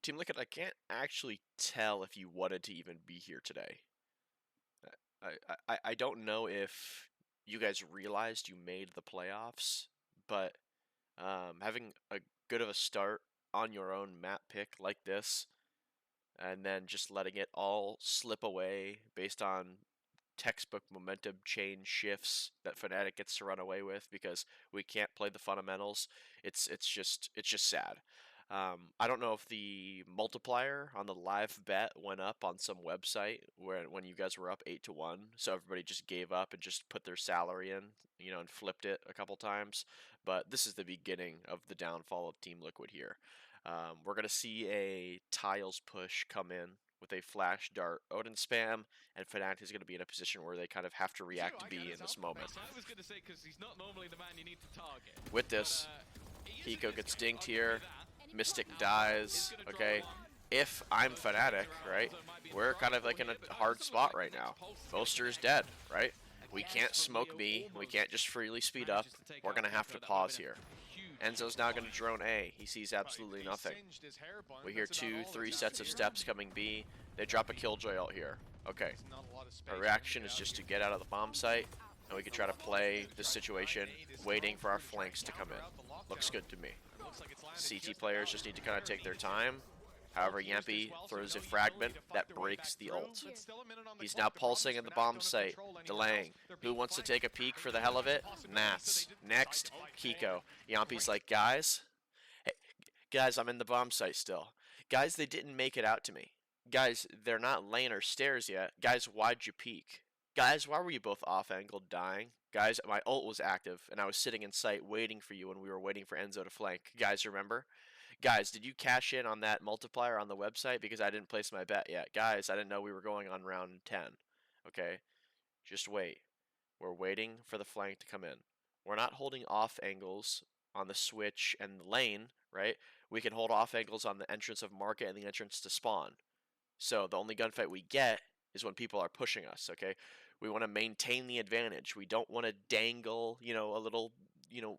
Team Liquid, I can't actually tell if you wanted to even be here today. I don't know if you guys realized you made the playoffs, but having a good of a start on your own map pick like this, and then just letting it all slip away based on textbook momentum change shifts that FNATIC gets to run away with because we can't play the fundamentals. It's just sad. I don't know if the multiplier on the live bet went up on some website when you guys were up 8-1, so everybody just gave up and just put their salary in, and flipped it a couple times. But this is the beginning of the downfall of Team Liquid here. We're gonna see a tiles push come in with a flash dart Odin spam, and FNATIC is going to be in a position where they kind of have to react to B in this moment. I was going to say, because he's not normally the man you need to target. With this, Hiko gets dinked here, Mystic dies, okay? If I'm FNATIC, right, we're kind of like in a hard spot right now. Boaster's dead, right? We can't smoke B, we can't just freely speed up, we're going to have to pause here. Enzo's now going to drone A. He sees absolutely nothing. We hear 2-3 sets of steps coming B. They drop a killjoy ult here. Okay. Our reaction is just to get out of the bomb site, and we can try to play this situation, waiting for our flanks to come in. Looks good to me. CT players just need to kind of take their time. However, Yampy throws a fragment that breaks the ult. He's now pulsing in the bomb site, delaying. Who wants to take a peek for the hell of it? Nats. Next, Kiko. Yampy's like, guys, hey, guys, I'm in the bomb site still. Guys, they didn't make it out to me. Guys, they're not lane or stairs yet. Guys, why'd you peek? Guys, why were you both off-angled dying? Guys, my ult was active, and I was sitting in sight waiting for you when we were waiting for Enzo to flank. Guys, remember? Guys, did you cash in on that multiplier on the website? Because I didn't place my bet yet. Guys, I didn't know we were going on round 10. Okay? Just wait. We're waiting for the flank to come in. We're not holding off angles on the switch and the lane, right? We can hold off angles on the entrance of market and the entrance to spawn. So the only gunfight we get is when people are pushing us, okay? We want to maintain the advantage. We don't want to dangle, a little,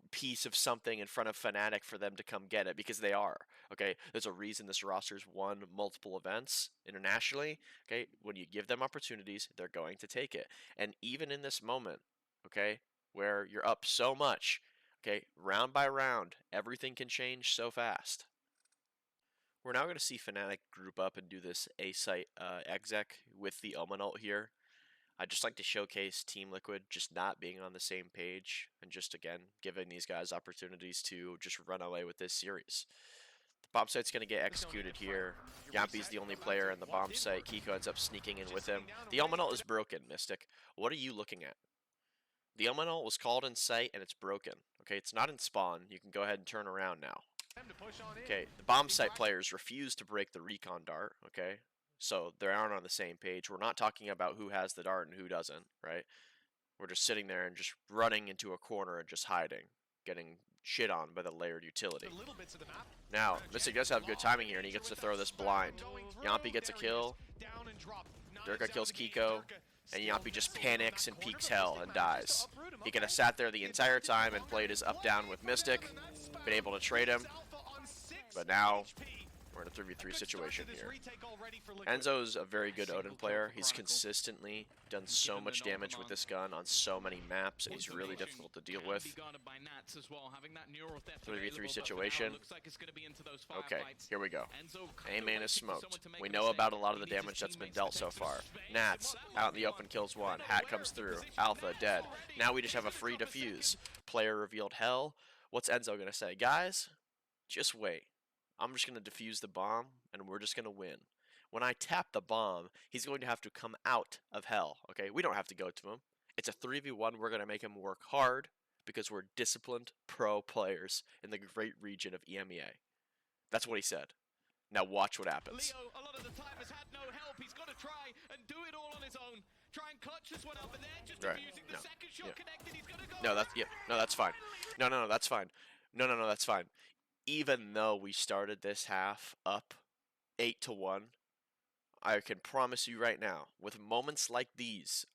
piece of something in front of FNATIC for them to come get it, because they are, okay? There's a reason this roster's won multiple events internationally, okay? When you give them opportunities, they're going to take it. And even in this moment, okay, where you're up so much, okay, round by round, everything can change so fast. We're now going to see FNATIC group up and do this A-site exec with the Omen ult here. I'd just like to showcase Team Liquid just not being on the same page and just, again, giving these guys opportunities to just run away with this series. The bomb site's going to get executed here. Yampy's the only player in the bomb site. Kiko ends up sneaking in with him. The Omen ult is broken, Mystic. What are you looking at? The Omen ult was called in sight and it's broken. Okay, it's not in spawn. You can go ahead and turn around now. Okay, the bomb site players refuse to break the recon dart, okay? So they aren't on the same page. We're not talking about who has the dart and who doesn't, right? We're just sitting there and just running into a corner and just hiding, getting shit on by the layered utility. Now, Mystic does have good timing here, and he gets to throw this blind. Yampy gets a kill. Durka kills Kiko, and Yampy just panics and peeks hell and dies. He could have sat there the entire time and played his up-down with Mystic, been able to trade him, but now we're in a 3v3 situation here. Enzo's a very good Odin player. He's consistently done so much damage with this gun on so many maps, and he's really difficult to deal with. 3v3 situation. Okay, here we go. A-main is smoked. We know about a lot of the damage that's been dealt so far. Nats, out in the open, kills one. Hat comes through. Alpha, dead. Now we just have a free defuse. Player revealed hell. What's Enzo going to say? Guys, just wait. I'm just going to defuse the bomb, and we're just going to win. When I tap the bomb, he's going to have to come out of hell, okay? We don't have to go to him. It's a 3v1. We're going to make him work hard because we're disciplined pro players in the great region of EMEA. That's what he said. Now watch what happens. Leo, a lot of the time, has had no help. He's got to try and do it all on his own. Try and clutch this one up, and then just using the second shot connected. He's going to go. No, that's fine. No, that's fine. No, that's fine. Even though we started this half up 8-1, I can promise you right now, with moments like these,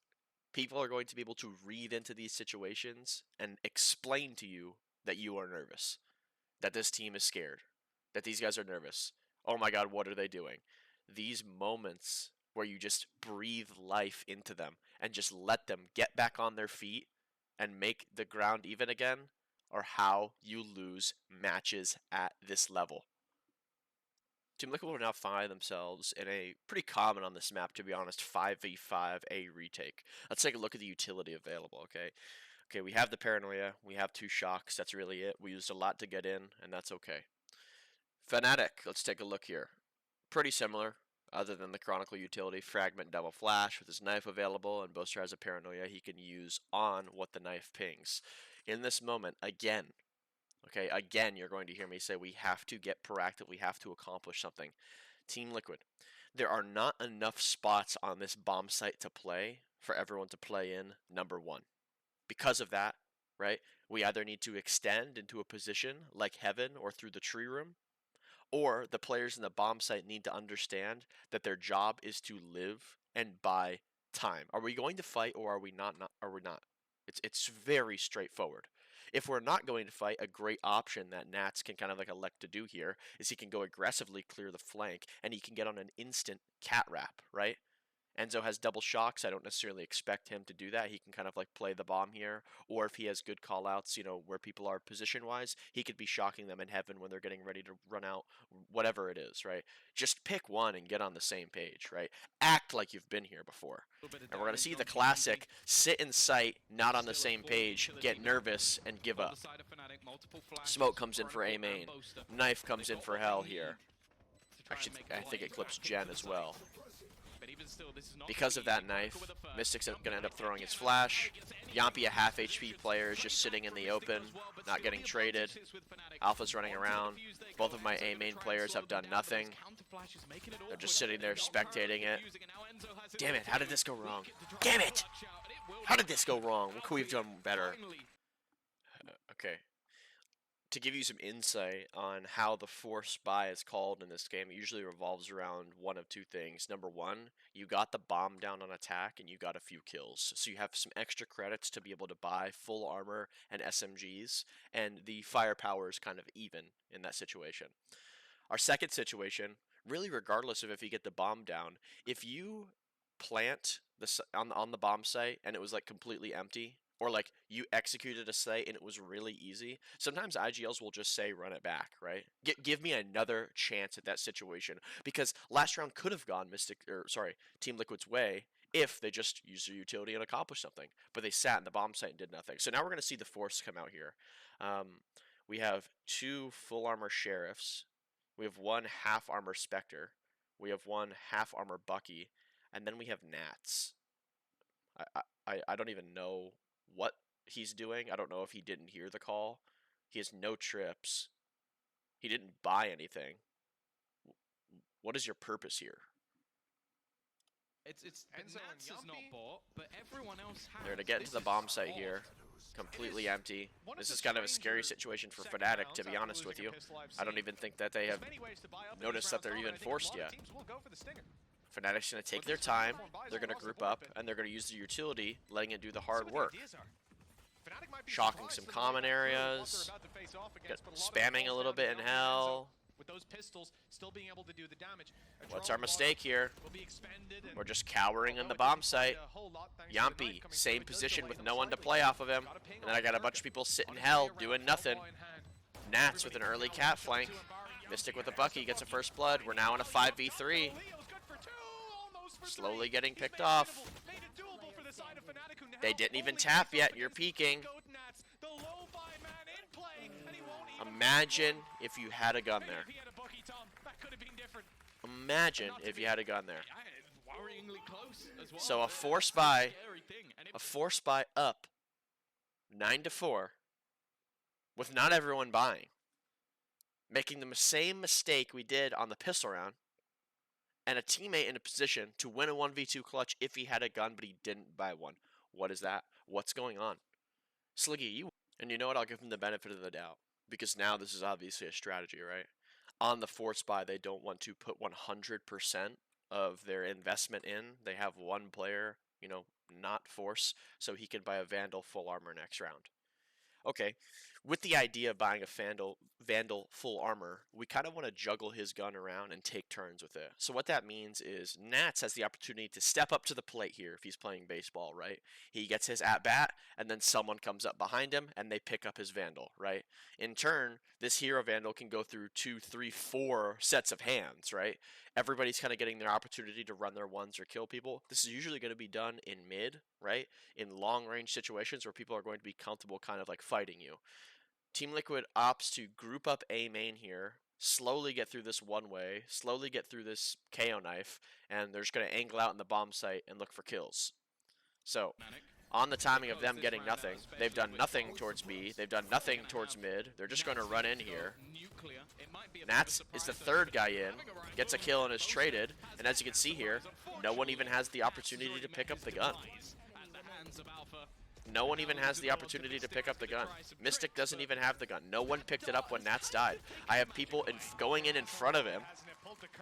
people are going to be able to read into these situations and explain to you that you are nervous, that this team is scared, that these guys are nervous. Oh my god, what are they doing? These moments where you just breathe life into them and just let them get back on their feet and make the ground even again are how you lose matches at this level. Team Liquid will now find themselves in a pretty common on this map, to be honest, 5v5 A retake. Let's take a look at the utility available, okay? Okay, we have the Paranoia, we have 2 shocks, that's really it. We used a lot to get in, and that's okay. FNATIC, let's take a look here. Pretty similar, other than the Chronicle utility, Fragment Double Flash with his knife available, and Boaster has a Paranoia he can use on what the knife pings. In this moment, again, okay, again, you're going to hear me say we have to get proactive, we have to accomplish something. Team Liquid, there are not enough spots on this bomb site to play for everyone to play in number 1. Because of that, right, we either need to extend into a position like Heaven or through the tree room, or the players in the bomb site need to understand that their job is to live and buy time. Are we going to fight or are we not? Are we not? It's very straightforward. If we're not going to fight, a great option that Nats can kind of like elect to do here is he can go aggressively clear the flank and he can get on an instant cat wrap, right? Enzo has double shocks. I don't necessarily expect him to do that. He can kind of like play the bomb here, or if he has good callouts, you know, where people are position-wise, he could be shocking them in Heaven when they're getting ready to run out, whatever it is, right? Just pick one and get on the same page, right? Act like you've been here before. And we're going to see the classic sit in sight, not on the same page, get nervous, and give up. Smoke comes in for A main. Knife comes in for Hell here. Actually, I think it clips Jen as well. Because of that knife, Mystic's going to end up throwing his flash. Yampi, a half HP player, is just sitting in the open, not getting traded. Alpha's running around. Both of my A main players have done nothing. They're just sitting there spectating it. Damn it, how did this go wrong? Damn it! How did this go wrong? What could we have done better? Okay. To give you some insight on how the force buy is called in this game, it usually revolves around one of 2 things. Number 1, you got the bomb down on attack and you got a few kills. So you have some extra credits to be able to buy full armor and SMGs, and the firepower is kind of even in that situation. Our second situation, really regardless of if you get the bomb down, if you plant on the bomb site and it was like completely empty, or like you executed a site and it was really easy, sometimes IGLs will just say run it back, right? Give me another chance at that situation, because last round could have gone Team Liquid's way if they just used their utility and accomplished something, but they sat in the bomb site and did nothing. So now we're going to see the force come out here. We have 2 full armor sheriffs, we have 1 half armor Spectre, we have 1 half armor Bucky, and then we have Nats. I don't even know what he's doing. I don't know if he didn't hear the call. He has no trips. He didn't buy anything. What is your purpose here? It's Nats has not bought, but everyone else has. They're to get into the bomb site here. Completely empty. This is kind of a scary situation for FNATIC, to be honest with you. I don't even think that they have noticed that they're even forced yet. FNATIC's going to take their time, they're going to group up, and they're going to use the utility, letting it do the hard work. Shocking some common areas, spamming a little bit in Hell. What's our mistake here? We're just cowering in the bomb site. Yampi, same position with no one to play off of him. And then I got a bunch of people sitting Hell doing nothing. Nats with an early cat flank. Mystic with a Bucky gets a first blood. We're now in a 5v3. Slowly getting picked off. They didn't even tap yet. You're peeking. Imagine if you had a gun there. Imagine if you had a gun there. So a force buy up 9-4 with not everyone buying, making the same mistake we did on the pistol round, and a teammate in a position to win a 1v2 clutch if he had a gun, but he didn't buy one. What is that? What's going on? Sliggy, you... And you know what? I'll give him the benefit of the doubt, because now this is obviously a strategy, right? On the force buy, they don't want to put 100% of their investment in. They have one player, you know, not force, so he can buy a Vandal full armor next round. Okay, with the idea of buying a Vandal full armor, we kind of want to juggle his gun around and take turns with it. So what that means is Nats has the opportunity to step up to the plate here if he's playing baseball, right? He gets his at-bat, and then someone comes up behind him, and they pick up his Vandal, right? In turn, this hero Vandal can go through 2, 3, 4 sets of hands, right? Everybody's kind of getting their opportunity to run their ones or kill people. This is usually going to be done in mid, right? In long-range situations where people are going to be comfortable kind of like fighting you. Team Liquid opts to group up A main here, slowly get through this one way, slowly get through this KO knife, and they're just going to angle out in the bomb site and look for kills. So, on the timing of them getting nothing, they've done nothing towards B, they've done nothing towards mid, they're just going to run in here. Nats is the third guy in, gets a kill and is traded, and as you can see here, no one even has the opportunity to pick up the gun. No one even has the opportunity to pick up the gun. Mystic doesn't even have the gun. No one picked it up when Nats died. I have people going in front of him,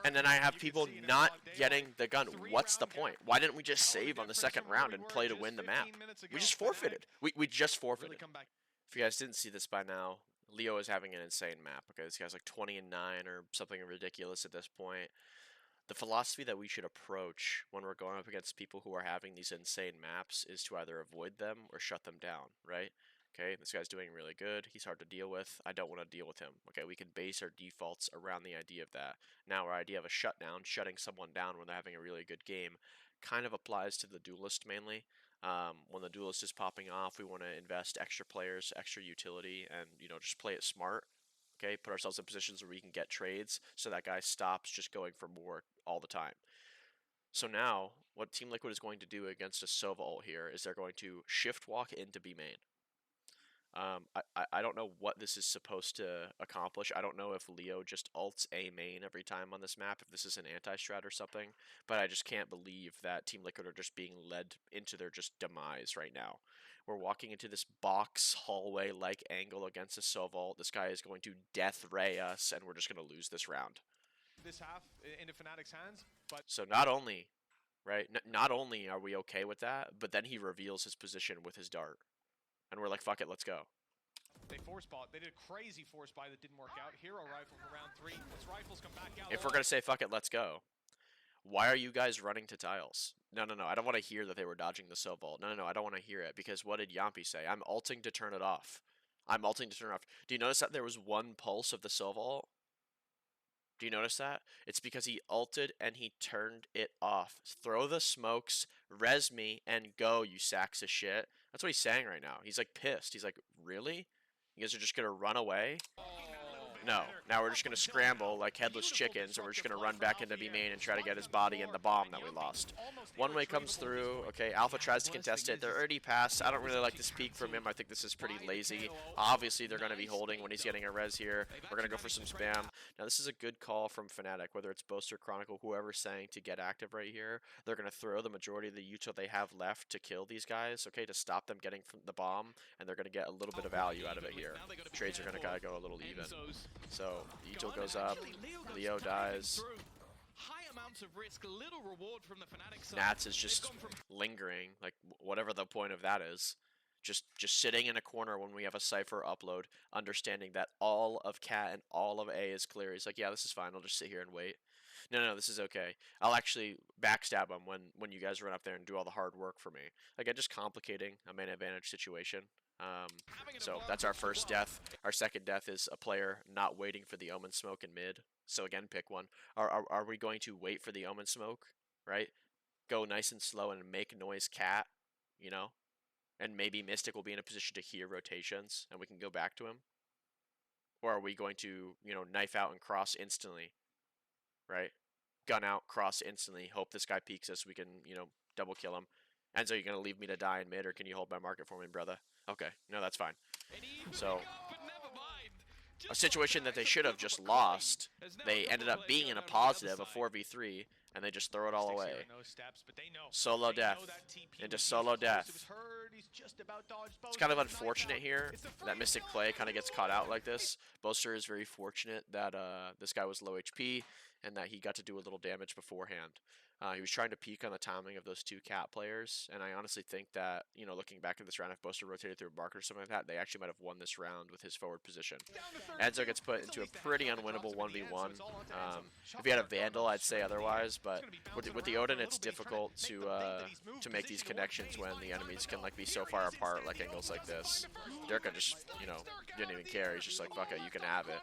and then I have people not getting the gun. What's the point? Why didn't we just save on the second round and play to win the map? We just forfeited. We just forfeited. If you guys didn't see this by now, Leo is having an insane map. Okay, this guy's like 20-9 or something ridiculous at this point. The philosophy that we should approach when we're going up against people who are having these insane maps is to either avoid them or shut them down, right? Okay, this guy's doing really good. He's hard to deal with. I don't want to deal with him. Okay, we can base our defaults around the idea of that. Now, our idea of a shutdown, shutting someone down when they're having a really good game, kind of applies to the duelist mainly. When the duelist is popping off, we want to invest extra players, extra utility, and just play it smart. Okay, put ourselves in positions where we can get trades so that guy stops just going for more all the time. So now, what Team Liquid is going to do against a Sova ult here is they're going to shift walk into B main. I don't know what this is supposed to accomplish. I don't know if Leo just ults A main every time on this map, if this is an anti-strat or something, but I just can't believe that Team Liquid are just being led into their just demise right now. We're walking into this box hallway-like angle against a Sova ult. This guy is going to death ray us, and we're just going to lose this round. This half into FNATIC's hands, but so not only, right, not only are we okay with that, but then he reveals his position with his dart. And we're like, fuck it, let's go. They force bought. They did a crazy force buy that didn't work out. Hero rifle for round 3. His rifles come back out. If we're going to say, fuck it, let's go, why are you guys running to tiles? No, I don't want to hear that they were dodging the Sova ult. No, I don't want to hear it, because what did Yampi say? I'm ulting to turn it off. I'm ulting to turn it off. Do you notice that there was one pulse of the Sova ult? Do you notice that? It's because he ulted and he turned it off. Throw the smokes, res me, and go, you sacks of shit. That's what he's saying right now. He's like pissed. He's like, really? You guys are just going to run away? No. Now we're just going to scramble like headless chickens, and we're just going to run back into B main and try to get his body in the bomb that we lost. One way comes through. Okay, Alpha tries to contest it. They're already passed. I don't really like this peek from him. I think this is pretty lazy. Obviously, they're going to be holding when he's getting a res here. We're going to go for some spam. Now, this is a good call from FNATIC, whether it's Boast or Chronicle, whoever's saying to get active right here. They're going to throw the majority of the util they have left to kill these guys, okay, to stop them getting from the bomb, and they're going to get a little bit of value out of it here. Trades are going to kind of go a little even. So, util goes up, Leo dies. Nats is just lingering, like whatever the point of that is. Just sitting in a corner when we have a Cypher upload, understanding that all of Cat and all of A is clear. He's like, yeah, this is fine, I'll just sit here and wait. No, this is okay. I'll actually backstab him when you guys run up there and do all the hard work for me. Again, just complicating a man advantage situation. So that's our first death. Our second death is a player not waiting for the Omen smoke in mid. So again, pick one. Are we going to wait for the Omen smoke, right? Go nice and slow and make noise Cat, and maybe Mystic will be in a position to hear rotations and we can go back to him? Or are we going to, knife out and cross instantly, right? Gun out, cross instantly, hope this guy peeks us, we can, double kill him. And so you're going to leave me to die in mid, or can you hold my market for me, brother? Okay, no, that's fine. So, a situation that they should have just lost, they ended up being in a positive, a 4v3, and they just throw it all Sticks away. here in those steps, but they know. Solo They death know that TP into was solo close. death. It was heard. He's just about dodged It's both. kind of Nice unfortunate out. here It's the that free Mystic shot. Play kind of gets caught out like this. Boaster is very fortunate that this guy was low HP and that he got to do a little damage beforehand. He was trying to peek on the timing of those two cat players, and I honestly think that, you know, looking back at this round, if Boaster rotated through a marker or something like that, they actually might have won this round with his forward position. Enzo gets put into a pretty unwinnable 1v1. If he had a Vandal, I'd say otherwise, but with the Odin, it's difficult to make these connections when the enemies can like be so far apart, like angles like this. Durka just, you know, didn't even care. He's just like, fuck it, you can have it.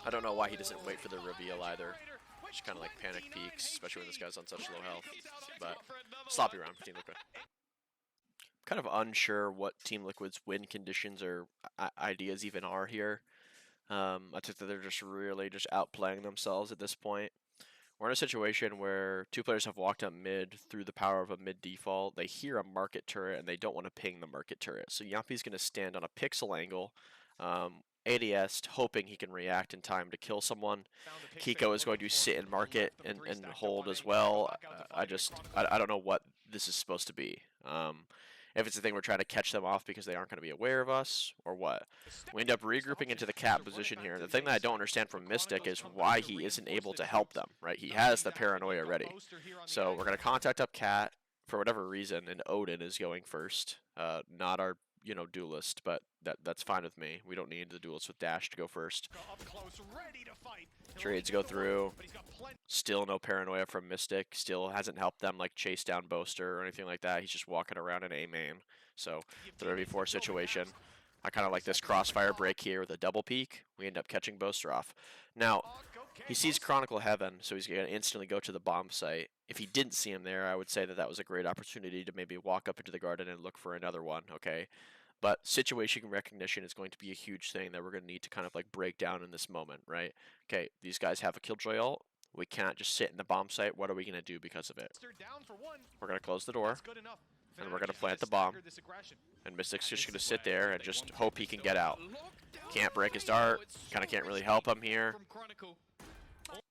I don't know why he doesn't wait for the reveal either. Just kind of like panic peeks, especially when this guy's on such low health. But sloppy round for Team Liquid. Kind of unsure what Team Liquid's win conditions or ideas even are here. I think that they're just really just outplaying themselves at this point. We're in a situation where two players have walked up mid through the power of a mid default. They hear a market turret and they don't want to ping the market turret. So Yampi's going to stand on a pixel angle. ADS hoping he can react in time to kill someone. Kiko is going to sit in market and hold as well. I don't know what this is supposed to be. If it's a thing we're trying to catch them off because they aren't going to be aware of us, or what. We end up regrouping into the cat position here. The thing that I don't understand from Mystic is why he isn't able to help them, right? He has the paranoia ready. So we're going to contact up cat for whatever reason, and Odin is going first. Not our, you know, duelist, but that's fine with me. We don't need the duelist with dash to go first. Trades go through. Still no paranoia from Mystic. Still hasn't helped them like chase down Boaster or anything like that. He's just walking around in A main. So 3v4 situation. I kind of like this crossfire break here with a double peek. We end up catching Boaster off. Now, he sees Chronicle Heaven, so he's going to instantly go to the bomb site. If he didn't see him there, I would say that that was a great opportunity to maybe walk up into the garden and look for another one, okay? But situation recognition is going to be a huge thing that we're going to need to kind of like break down in this moment, right? Okay, these guys have a Killjoy ult. We can't just sit in the bomb site. What are we going to do because of it? We're going to close the door, and we're going to plant the bomb. And Mystic's just going to sit there and just hope he can get out. Can't break his dart. Kind of can't really help him here.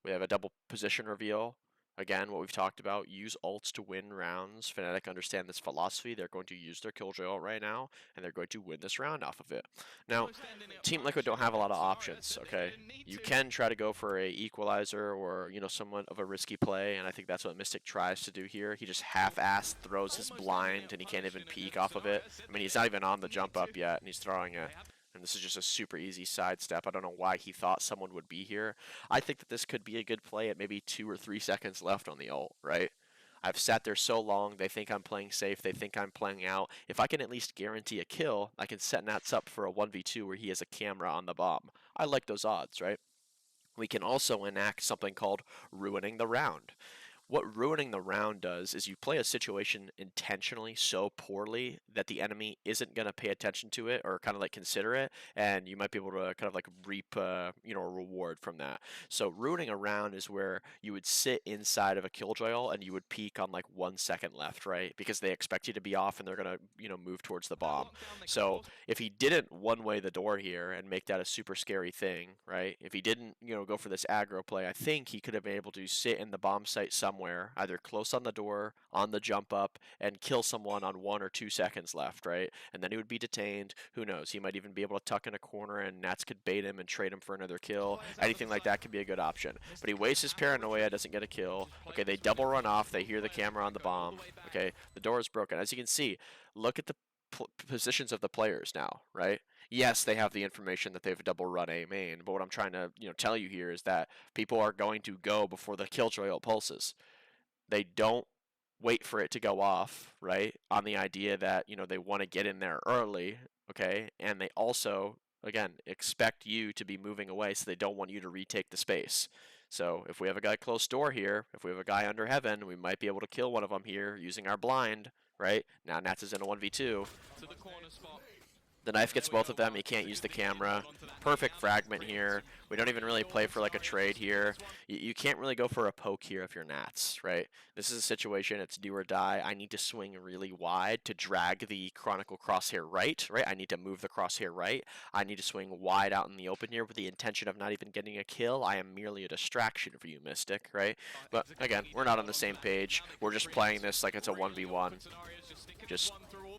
We have a double position reveal. Again, what we've talked about, use ults to win rounds. FNATIC understand this philosophy. They're going to use their Killjoy ult right now, and they're going to win this round off of it. Now, Team Liquid don't have a lot of options, okay? You can try to go for a equalizer or, you know, somewhat of a risky play, and I think that's what Mystic tries to do here. He just half-assed throws his blind, and he can't even peek off of it. I mean, he's not even on the jump up yet, and he's throwing it. And this is just a super easy sidestep. I don't know why he thought someone would be here. I think that this could be a good play at maybe 2 or 3 seconds left on the ult, right? I've sat there so long, they think I'm playing safe, they think I'm playing out. If I can at least guarantee a kill, I can set Nats up for a 1v2 where he has a camera on the bomb. I like those odds, right? We can also enact something called ruining the round. What ruining the round does is you play a situation intentionally so poorly that the enemy isn't going to pay attention to it or kind of like consider it, and you might be able to kind of like reap you know, a reward from that. So ruining a round is where you would sit inside of a Killjoy ult and you would peek on like 1 second left, right? Because they expect you to be off and they're going to, you know, move towards the bomb. So if he didn't one-way the door here and make that a super scary thing, right? If he didn't, you know, go for this aggro play, I think he could have been able to sit in the bomb site somewhere, either close on the door, on the jump up, and kill someone on 1 or 2 seconds left, right? And then he would be detained. Who knows? He might even be able to tuck in a corner and Nats could bait him and trade him for another kill. Anything like that could be a good option. But he wastes his paranoia, doesn't get a kill. Okay, they double run off. They hear the camera on the bomb. Okay, the door is broken. As you can see, look at the positions of the players now, right? Yes, they have the information that they've double run A main, but what I'm trying to, you know, tell you here is that people are going to go before the Killjoy ult pulses. They don't wait for it to go off, right? On the idea that, you know, they want to get in there early, okay? And they also, again, expect you to be moving away, so they don't want you to retake the space. So if we have a guy close door here, if we have a guy under heaven, we might be able to kill one of them here using our blind, right? Now Nats is in a 1v2. The knife gets both of them. You can't use the camera. Perfect fragment here. We don't even really play for like a trade here. You can't really go for a poke here if you're Nats, right? This is a situation, it's do or die. I need to swing really wide to drag the Chronicle crosshair right? I need to move the crosshair right. I need to swing wide out in the open here with the intention of not even getting a kill. I am merely a distraction for you, Mystic, right? But again, we're not on the same page. We're just playing this like it's a 1v1. Just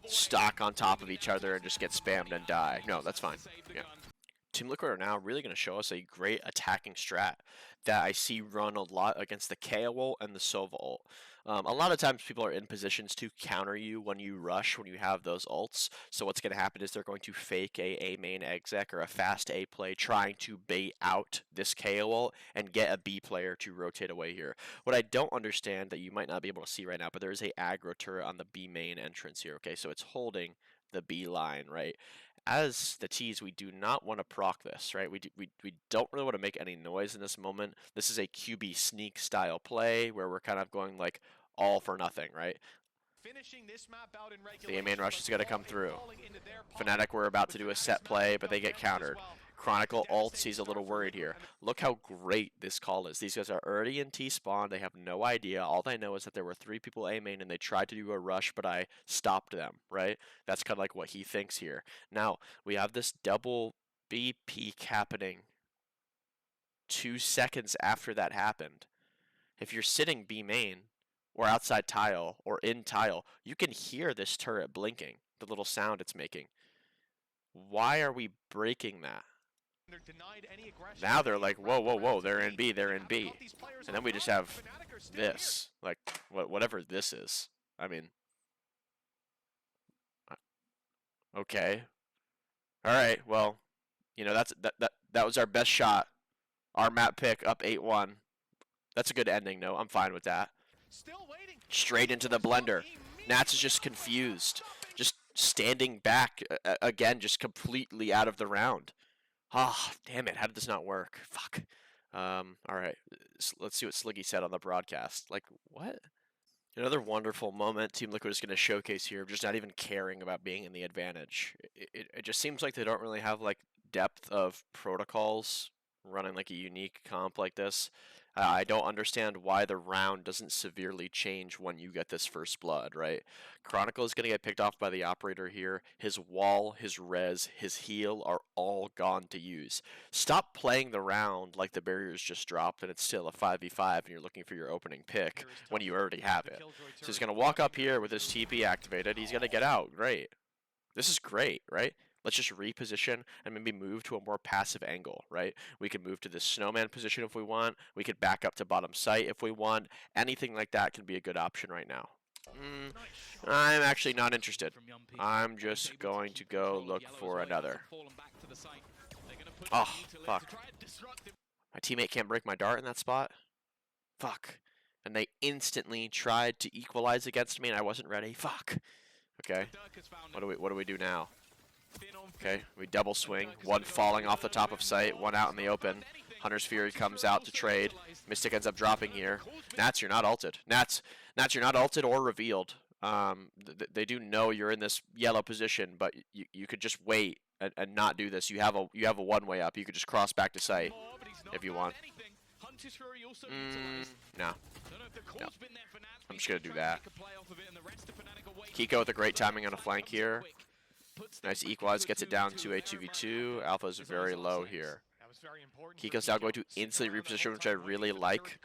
stock on top of each other and just get spammed and die. No, that's fine. Yeah. Team Liquid are now really going to show us a great attacking strat that I see run a lot against the KO ult and the Sova ult. A lot of times people are in positions to counter you when you rush, when you have those ults. So what's going to happen is they're going to fake a main exec or a fast A play trying to bait out this KO ult and get a B player to rotate away here. What I don't understand that you might not be able to see right now, but there is a aggro turret on the B main entrance here, okay? So it's holding the B line, right? As the T's, we do not want to proc this, right? We don't really want to make any noise in this moment. This is a QB sneak style play where we're kind of going like all for nothing, right? The A main rush is going to come through. FNATIC were about to do a set play, but they get countered. Chronicle ults, he's a little worried here. Look how great this call is. These guys are already in T-spawn. They have no idea. All they know is that there were 3 people A main and they tried to do a rush, but I stopped them, right? That's kind of like what he thinks here. Now, we have this double B peak happening 2 seconds after that happened. If you're sitting B main or outside tile or in tile, you can hear this turret blinking, the little sound it's making. Why are we breaking that? Now they're like, whoa, whoa, whoa, they're in B, they're in B. And then we just have this, like, whatever this is. I mean, okay. All right, well, you know, that was our best shot. Our map pick up 8-1. That's a good ending, though. I'm fine with that. Straight into the blender. Nats is just confused. Just standing back, again, just completely out of the round. Ah, oh, damn it. How did this not work? Fuck. All right. Let's see what Sliggy said on the broadcast. Like, what? Another wonderful moment Team Liquid is going to showcase here of just not even caring about being in the advantage. It just seems like they don't really have, like, depth of protocols running, like, a unique comp like this. I don't understand why the round doesn't severely change when you get this first blood, right? Chronicle is going to get picked off by the operator here. His wall, his res, his heal are all gone to use. Stop playing the round like the barriers just dropped and it's still a 5v5 and you're looking for your opening pick when you already have it. So he's going to walk up here with his TP activated. He's going to get out. Great. This is great, right? Let's just reposition and maybe move to a more passive angle, right? We could move to this snowman position if we want. We could back up to bottom site if we want. Anything like that can be a good option right now. I'm actually not interested. I'm just going to go look for another. Oh, fuck. My teammate can't break my dart in that spot? Fuck. And they instantly tried to equalize against me and I wasn't ready? Fuck. Okay. What do we do now? Okay, we double swing, one falling off the top of site, one out in the open. Hunter's Fury comes out to trade. Mystic ends up dropping here. Nats, you're not ulted. Nats, you're not ulted or revealed. They do know you're in this yellow position, but you could just wait and not do this. You have a one-way up. You could just cross back to site if you want. No. I'm just going to do that. Kiko with a great timing on a flank here. Nice equalize, gets it down to a 2v2. Alpha is very low here. Kiko's now going to instantly reposition, which I really like.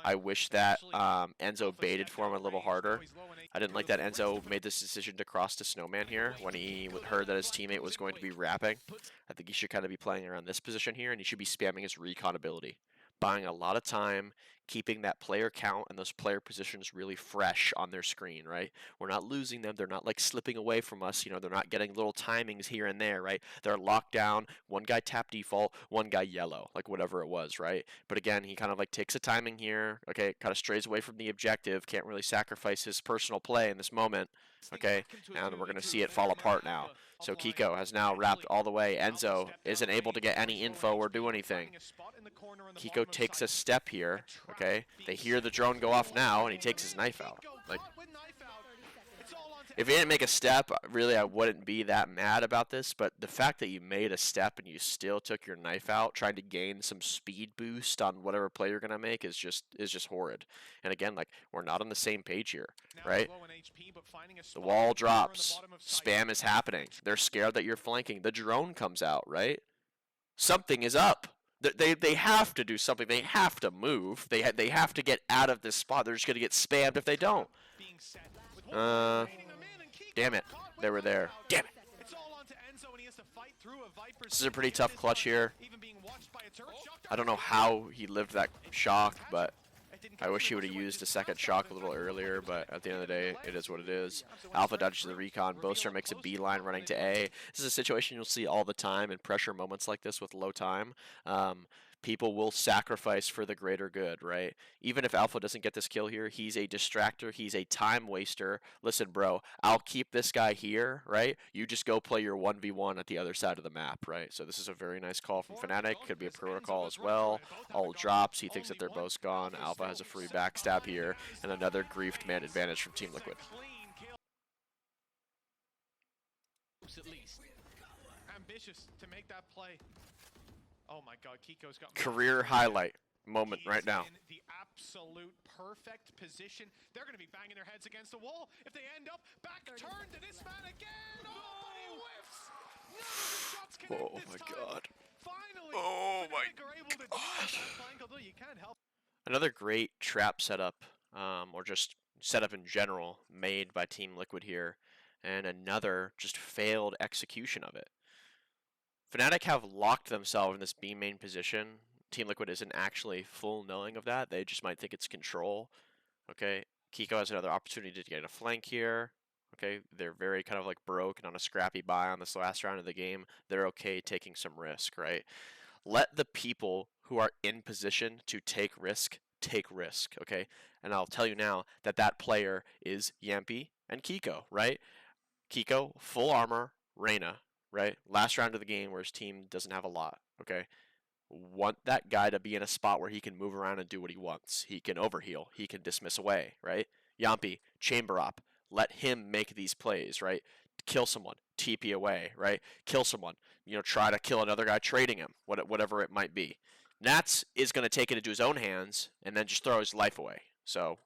I wish that Enzo baited for him a little harder. I didn't like that Enzo made this decision to cross to Snowman here when he heard that his teammate was going to be wrapping. I think he should kind of be playing around this position here, and he should be spamming his recon ability. Buying a lot of time, keeping that player count and those player positions really fresh on their screen, right? We're not losing them. They're not like slipping away from us. You know, they're not getting little timings here and there, right? They're locked down. One guy tap default, one guy yellow, like whatever it was, right? But again, he kind of like takes a timing here, okay? Kind of strays away from the objective. Can't really sacrifice his personal play in this moment, okay? And we're going to see it fall apart now. So Kiko has now wrapped all the way. Enzo isn't able to get any info or do anything. Kiko takes a step here, okay? They hear the drone go off now, and he takes his knife out. Like, If you didn't make a step, really, I wouldn't be that mad about this. But the fact that you made a step and you still took your knife out, trying to gain some speed boost on whatever play you're gonna make is just horrid. And again, like, we're not on the same page here, right? The wall drops. Spam is happening. They're scared that you're flanking. The drone comes out, right? Something is up. They have to do something. They have to move. They have to get out of this spot. They're just gonna get spammed if they don't. Damn it. They were there. Damn it. This is a pretty tough clutch here. I don't know how he lived that shock, but I wish he would have used a second shock a little earlier, but at the end of the day, it is what it is. Alpha dodges the recon. Boaster makes a beeline running to A. This is a situation you'll see all the time in pressure moments like this with low time. People will sacrifice for the greater good, right? Even if Alpha doesn't get this kill here, he's a distractor. He's a time waster. Listen, bro, I'll keep this guy here, right? You just go play your 1v1 at the other side of the map, right? So this is a very nice call from FNATIC. Could be a protocol as well. All drops. He thinks that they're both gone. Alpha has a free backstab here, and another griefed man advantage from Team Liquid. Ambitious to make that play. Oh my God, Kiko's got career highlight moment right now. In the absolute perfect position. They're going to be banging their heads against the wall. If they end up back turn to this man again. Oh, but he whiffs. None of the shots connect Oh this my time. God. Finally, Oh my God. Another great trap setup, or just setup in general, made by Team Liquid here, and another just failed execution of it. FNATIC have locked themselves in this B main position. Team Liquid isn't actually full knowing of that. They just might think it's control. Okay, Kiko has another opportunity to get a flank here. Okay, they're very kind of like broke and on a scrappy buy on this last round of the game. They're okay taking some risk, right? Let the people who are in position to take risk, okay? And I'll tell you now that that player is Yampy and Kiko, right? Kiko, full armor, Reyna, right? Last round of the game where his team doesn't have a lot, okay? Want that guy to be in a spot where he can move around and do what he wants. He can overheal. He can dismiss away, right? Yampy, chamber op. Let him make these plays, right? Kill someone, TP away, right? Kill someone, you know, try to kill another guy trading him, whatever it might be. Nats is going to take it into his own hands and then just throw his life away. So,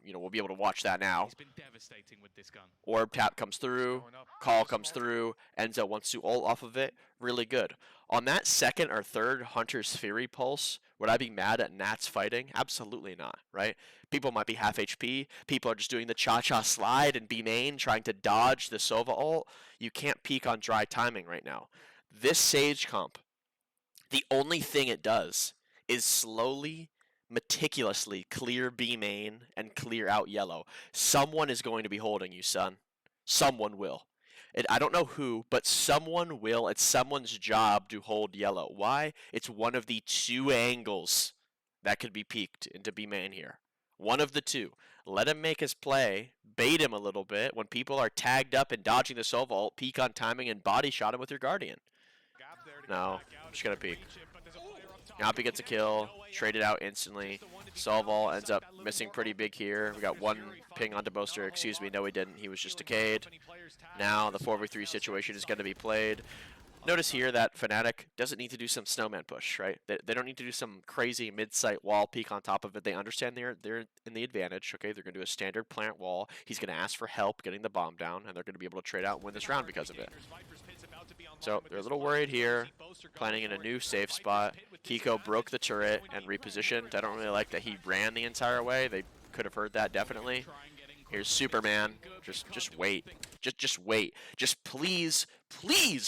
you know, we'll be able to watch that now. He's been devastating with this gun. Orb tap comes through, call comes through, Enzo wants to ult off of it. Really good. On that second or third Hunter's Fury pulse, would I be mad at Nats fighting? Absolutely not, right? People might be half HP. People are just doing the cha-cha slide and B main, trying to dodge the Sova ult. You can't peek on dry timing right now. This Sage comp, the only thing it does is slowly, meticulously clear B main and clear out yellow. Someone is going to be holding you, son. Someone will. I don't know who, but someone will. It's someone's job to hold yellow. Why? It's one of the two angles that could be peeked into B main here. One of the two. Let him make his play. Bait him a little bit. When people are tagged up and dodging the Sova ult, peek on timing and body shot him with your Guardian. No, I'm just going to peek. Yampy gets a kill, traded out instantly. Solval ends up missing pretty big here. We got one ping onto Boaster. Excuse me, no he didn't. He was just decayed. Now the 4v3 situation is going to be played. Notice here that FNATIC doesn't need to do some snowman push, right? They don't need to do some crazy mid-site wall peek on top of it. They understand they're in the advantage, okay? They're going to do a standard plant wall. He's going to ask for help getting the bomb down, and they're going to be able to trade out and win this round because of it. So they're a little worried here, planning in a new safe spot. Kiko broke the turret and repositioned. I don't really like that he ran the entire way. They could have heard that definitely. Here's Superman. Just wait. Just wait. Just please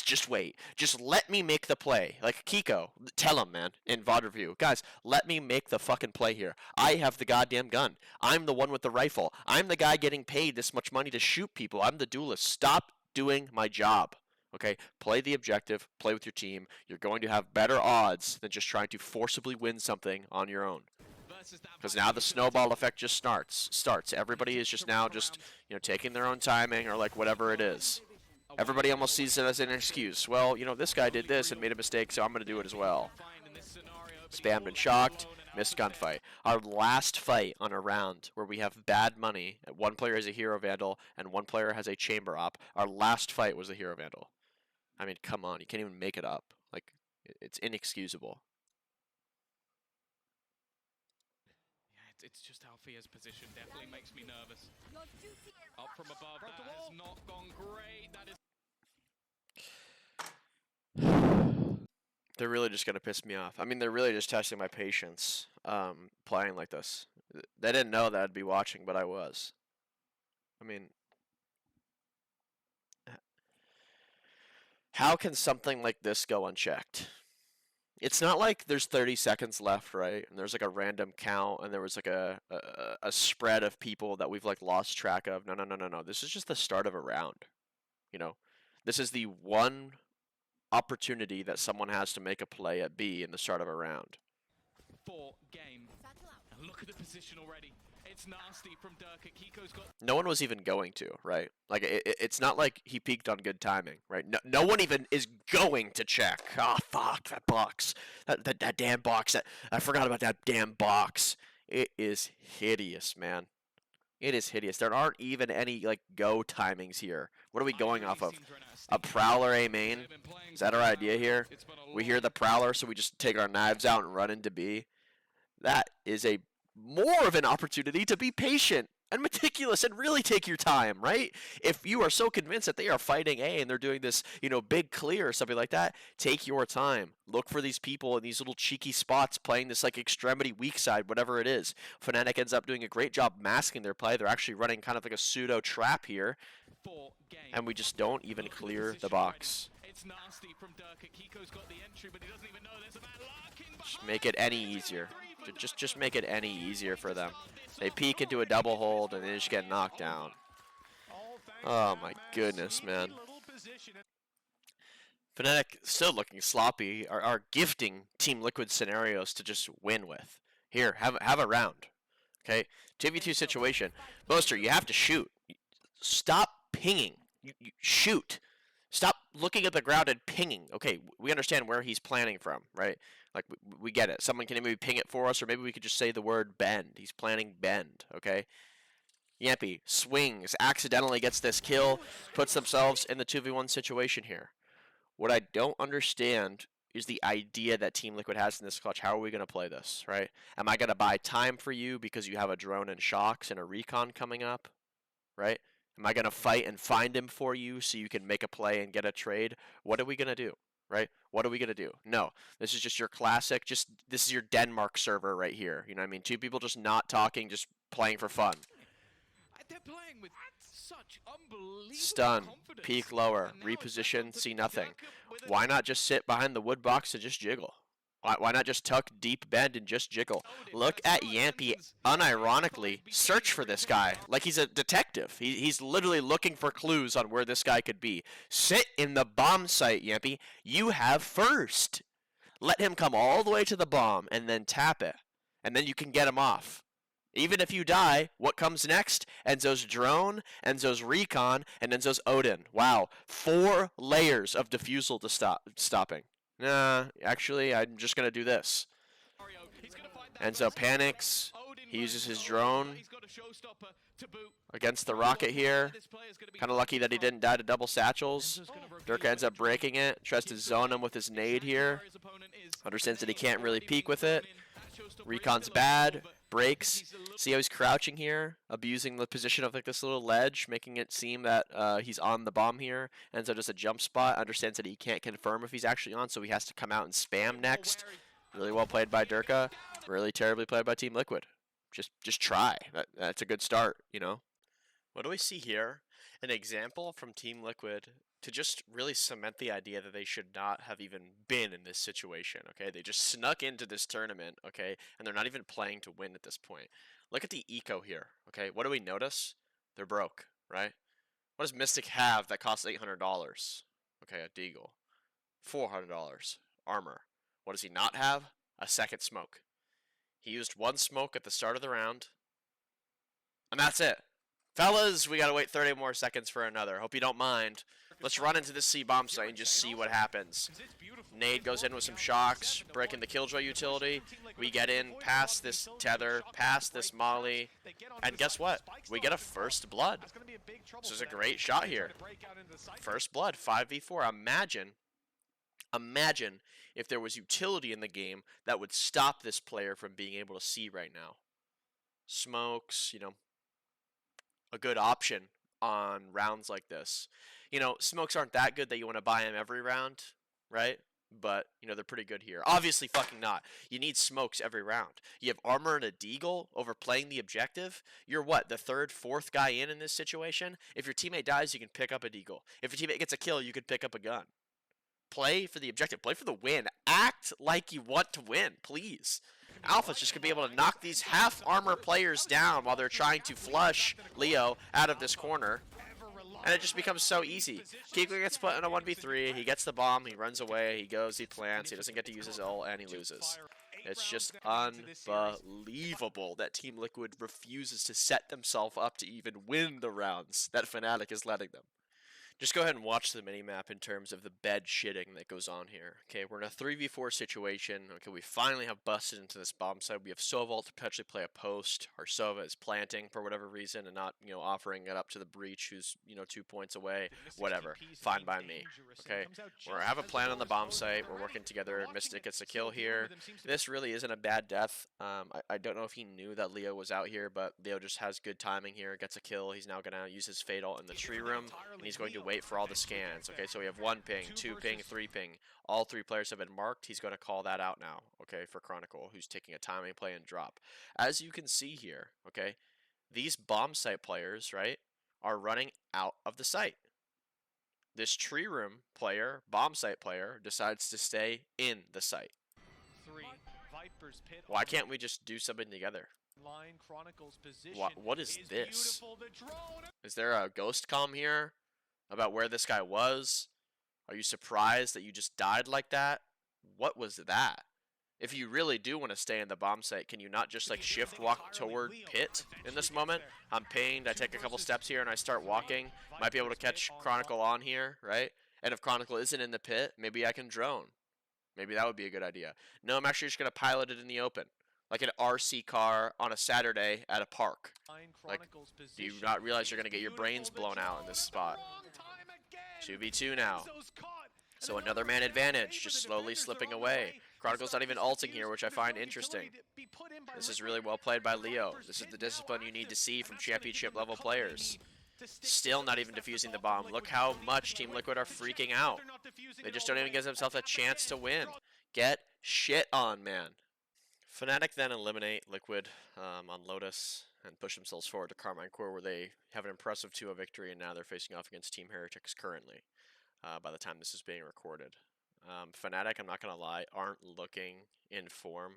just wait. Just let me make the play. Like Kiko, tell him, man, in VOD review. Guys, let me make the fucking play here. I have the goddamn gun. I'm the one with the rifle. I'm the guy getting paid this much money to shoot people. I'm the duelist. Stop doing my job. Okay, play the objective, play with your team. You're going to have better odds than just trying to forcibly win something on your own. Because now the snowball effect just starts. Everybody is just now just, you know, taking their own timing or like whatever it is. Everybody almost sees it as an excuse. Well, you know, this guy did this and made a mistake, so I'm going to do it as well. Spammed and shocked. missed gunfight. Our last fight on a round where we have bad money, one player has a hero vandal and one player has a chamber op. Our last fight was a hero vandal. I mean, come on, you can't even make it up. Like, it's inexcusable. Yeah, it's just how Fia's position definitely makes me nervous. Up from above, that has not gone great. That is. They're really just gonna piss me off. I mean, they're really just testing my patience, playing like this. They didn't know that I'd be watching, but I was. I mean, how can something like this go unchecked? It's not like there's 30 seconds left, right? And there's like a random count, and there was like a spread of people that we've like lost track of. No, no, no, no, no. This is just the start of a round. You know, this is the one opportunity that someone has to make a play at B in the start of a round. For game. And look at the position already. It's nasty from Dirk. Kiko's got. No one was even going to, right? Like, it's not like he peaked on good timing, right? No one even is going to check. Oh, fuck, that box. That damn box. I forgot about that damn box. It is hideous, man. It is hideous. There aren't even any, like, go timings here. What are we going off of? A Prowler A main? Is that our idea here? We hear the Prowler, so we just take our knives out and run into B. That is a more of an opportunity to be patient and meticulous and really take your time, right? If you are so convinced that they are fighting A and they're doing this, you know, big clear or something like that, take your time. Look for these people in these little cheeky spots playing this like extremity weak side, whatever it is. FNATIC ends up doing a great job masking their play. They're actually running kind of like a pseudo trap here. And we just don't even clear the box. It's nasty from Dirk. Kiko's got the entry, but he doesn't even know there's a man lurking. Just make it any easier. Just make it any easier for them. They peek into a double hold and they just get knocked down. Oh my goodness, man. FNATIC still looking sloppy. Are gifting Team Liquid scenarios to just win with. Here, have a round. Okay, 2v2 situation. Boaster, you have to shoot. Stop pinging. You shoot. Stop looking at the ground and pinging. Okay, we understand where he's planning from, right? Like, we get it. Someone can maybe ping it for us, or maybe we could just say the word bend. He's planning bend, okay? Yampy swings, accidentally gets this kill, puts themselves in the 2v1 situation here. What I don't understand is the idea that Team Liquid has in this clutch. How are we going to play this, right? Am I going to buy time for you because you have a drone and shocks and a recon coming up, right? Am I going to fight and find him for you so you can make a play and get a trade? What are we going to do, right? What are we going to do? No, this is just your classic, this is your Denmark server right here. You know what I mean? Two people just not talking, just playing for fun. They're playing with such unbelievable Stun, confidence. peek lower, reposition, see nothing. Why not just sit behind the wood box and just jiggle? Why not just tuck deep bend and just jiggle? Look at Yampy unironically search for this guy like he's a detective. He's literally looking for clues on where this guy could be. Sit in the bomb site, Yampy. You have first. Let him come all the way to the bomb and then tap it. And then you can get him off. Even if you die, what comes next? Enzo's drone, Enzo's recon, and Enzo's Odin. Wow, 4 layers of defusal to stopping. Nah, actually, I'm just going to do this. Enzo panics. He uses his drone against the rocket here. Kind of lucky that he didn't die to double satchels. Dirk ends up breaking it. Tries to zone him with his nade here. Understands that he can't really peek with it. Recon's bad. Breaks. See how he's crouching here, abusing the position of like this little ledge, making it seem that he's on the bomb here. And so just a jump spot. Understands that he can't confirm if he's actually on, so he has to come out and spam next. Really well played by Durka. Really terribly played by Team Liquid. Just try. That's a good start, you know. What do we see here? An example from Team Liquid to just really cement the idea that they should not have even been in this situation, okay? They just snuck into this tournament, okay? And they're not even playing to win at this point. Look at the eco here, okay? What do we notice? They're broke, right? What does Mystic have that costs $800? Okay, a Deagle. $400. Armor. What does he not have? A second smoke. He used 1 smoke at the start of the round. And that's it. Fellas, we gotta wait 30 more seconds for another. Hope you don't mind. Let's run into this C bomb site and just see what happens. Nade goes in with some shocks, breaking the Killjoy utility. We get in past this tether, past this molly, and guess what? We get a first blood. This is a great shot here. First blood, 5v4. Imagine if there was utility in the game that would stop this player from being able to see right now. Smokes, you know, a good option on rounds like this. You know, smokes aren't that good that you want to buy them every round, right? But, you know, they're pretty good here. Obviously fucking not. You need smokes every round. You have armor and a deagle overplaying the objective. You're what, the third, fourth guy in this situation? If your teammate dies, you can pick up a deagle. If your teammate gets a kill, you could pick up a gun. Play for the objective. Play for the win. Act like you want to win, please. Alpha's just going to be able to knock these half-armor players down while they're trying to flush Leo out of this corner. And it just becomes so easy. Kiko gets put in a 1v3. He gets the bomb. He runs away. He goes. He plants. He doesn't get to use his ult, and he loses. It's just unbelievable that Team Liquid refuses to set themselves up to even win the rounds that FNATIC is letting them. Just go ahead and watch the minimap in terms of the bed shitting that goes on here. Okay, we're in a 3v4 situation. Okay, we finally have busted into this bomb site. We have Sova to potentially play a post. Our Sova is planting for whatever reason and not, you know, offering it up to the breach who's, you know, 2 points away. Whatever. Fine by me. Okay, we have a plan on the bomb site. We're working together. Mystic gets a kill here. This really isn't a bad death. I don't know if he knew that Leo was out here, but Leo just has good timing here. Gets a kill. He's now going to use his Fatal in the tree room, and he's going to wait for all the scans. Okay, so we have 1 ping, 2 ping, 3 ping. All 3 players have been marked. He's going to call that out now, okay, for Chronicle, who's taking a timing play and drop. As you can see here, okay, these bomb site players, right, are running out of the site. This tree room player, bomb site player, decides to stay in the site. Why can't we just do something together? What is this? Is there a ghost comm here about where this guy was? Are you surprised that you just died like that? What was that? If you really do want to stay in the bomb site, can you not just like shift walk toward pit in this moment? I'm pinged, I take a couple steps here and I start walking. Might be able to catch Chronicle on here, right? And if Chronicle isn't in the pit, maybe I can drone. Maybe that would be a good idea. No, I'm actually just going to pilot it in the open. Like an RC car on a Saturday at a park. Like, do you not realize you're going to get your brains blown out in this spot? 2v2 now. So another man advantage, just slowly slipping away. Chronicle's not even ulting here, which I find interesting. This is really well played by Leo. This is the discipline you need to see from championship level players. Still not even defusing the bomb. Look how much Team Liquid are freaking out. They just don't even give themselves a chance to win. Get shit on, man. FNATIC then eliminate Liquid on Lotus and push themselves forward to Carmine Core, where they have an impressive 2-0 victory, and now they're facing off against Team Heretics currently, by the time this is being recorded. FNATIC, I'm not going to lie, aren't looking in form.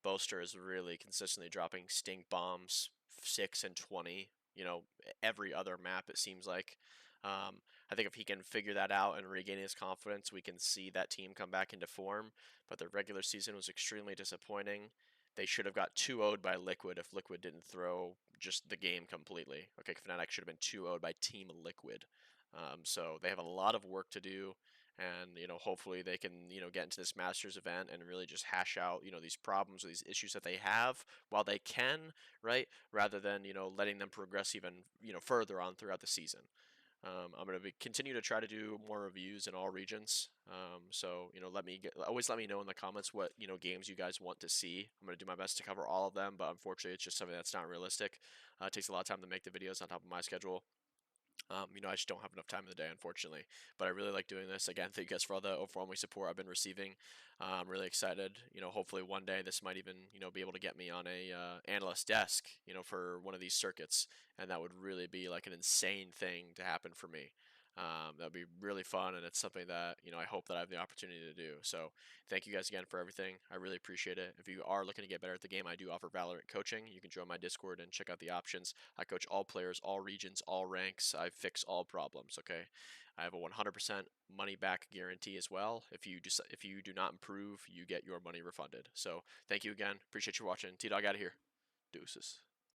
Boaster is really consistently dropping stink bombs, 6 and 20, you know, every other map it seems like. I think if he can figure that out and regain his confidence, we can see that team come back into form. But their regular season was extremely disappointing. They should have got 2-0'd by Liquid if Liquid didn't throw just the game completely. Okay, FNATIC should have been 2-0'd by Team Liquid. So they have a lot of work to do. And, you know, hopefully they can, you know, get into this Masters event and really just hash out, you know, these problems or these issues that they have while they can, right? Rather than, you know, letting them progress even, you know, further on throughout the season. I'm going to continue to try to do more reviews in all regions. So, you know, always let me know in the comments what, you know, games you guys want to see. I'm going to do my best to cover all of them, but unfortunately it's just something that's not realistic. It takes a lot of time to make the videos on top of my schedule. You know, I just don't have enough time in the day, unfortunately. But I really like doing this. Again, thank you guys for all the overwhelming support I've been receiving. I'm really excited. You know, hopefully one day this might even, you know, be able to get me on a analyst desk, you know, for one of these circuits. And that would really be like an insane thing to happen for me. That would be really fun, and it's something that, you know, I hope that I have the opportunity to do. So thank you guys again for everything. I really appreciate it. If you are looking to get better at the game, I do offer Valorant coaching. You can join my Discord and check out the options. I coach all players, all regions, all ranks. I fix all problems, okay? I have a 100% money back guarantee as well. If you do not improve, you get your money refunded. So thank you again. Appreciate you watching. T-Dog out of here. Deuces.